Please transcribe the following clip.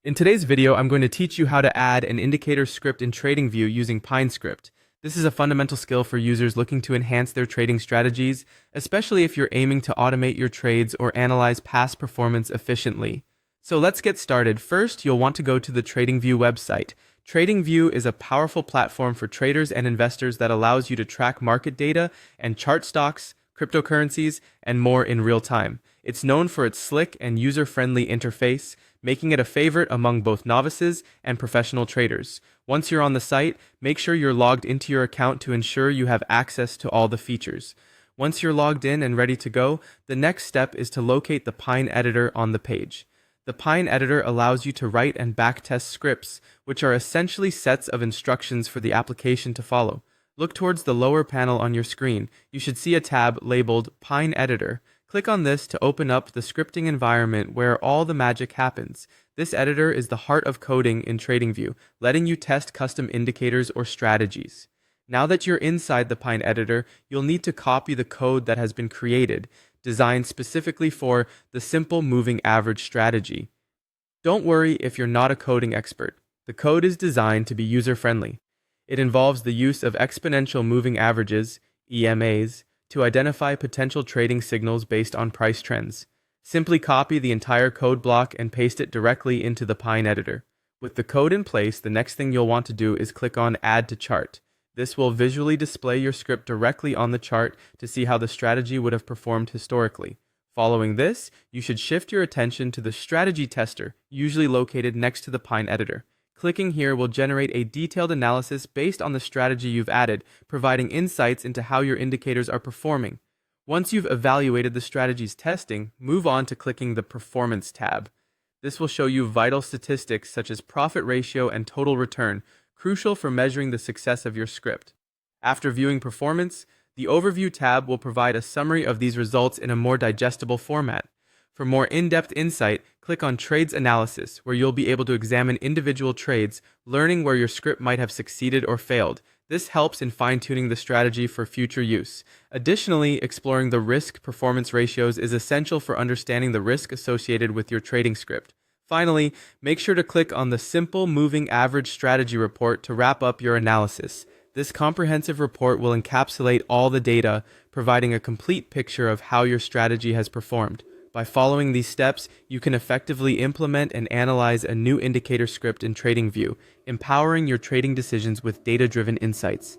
In today's video, I'm going to teach you how to add an indicator script in TradingView using Pine Script. This is a fundamental skill for users looking to enhance their trading strategies, especially if you're aiming to automate your trades or analyze past performance efficiently. So let's get started. First, you'll want to go to the TradingView website. TradingView is a powerful platform for traders and investors that allows you to track market data and chart stocks, cryptocurrencies, and more in real time. It's known for its slick and user-friendly interface, making it a favorite among both novices and professional traders. Once you're on the site, make sure you're logged into your account to ensure you have access to all the features. Once you're logged in and ready to go, the next step is to locate the Pine editor on the page. The Pine editor allows you to write and backtest scripts, which are essentially sets of instructions for the application to follow. Look towards the lower panel on your screen. You should see a tab labeled Pine Editor. Click on this to open up the scripting environment where all the magic happens. This editor is the heart of coding in TradingView, letting you test custom indicators or strategies. Now that you're inside the Pine editor, you'll need to copy the code that has been created, designed specifically for the simple moving average strategy. Don't worry if you're not a coding expert. The code is designed to be user-friendly. It involves the use of exponential moving averages, EMAs, to identify potential trading signals based on price trends. Simply copy the entire code block and paste it directly into the Pine editor. With the code in place, the next thing you'll want to do is click on Add to Chart. This will visually display your script directly on the chart to see how the strategy would have performed historically. Following this, you should shift your attention to the strategy tester, usually located next to the Pine editor. Clicking here will generate a detailed analysis based on the strategy you've added, providing insights into how your indicators are performing. Once you've evaluated the strategy's testing, move on to clicking the Performance tab. This will show you vital statistics such as profit ratio and total return, crucial for measuring the success of your script. After viewing performance, the Overview tab will provide a summary of these results in a more digestible format. For more in-depth insight, click on Trades Analysis, where you'll be able to examine individual trades, learning where your script might have succeeded or failed. This helps in fine-tuning the strategy for future use. Additionally, exploring the risk-performance ratios is essential for understanding the risk associated with your trading script. Finally, make sure to click on the Simple Moving Average Strategy Report to wrap up your analysis. This comprehensive report will encapsulate all the data, providing a complete picture of how your strategy has performed. By following these steps, you can effectively implement and analyze a new indicator script in TradingView, empowering your trading decisions with data-driven insights.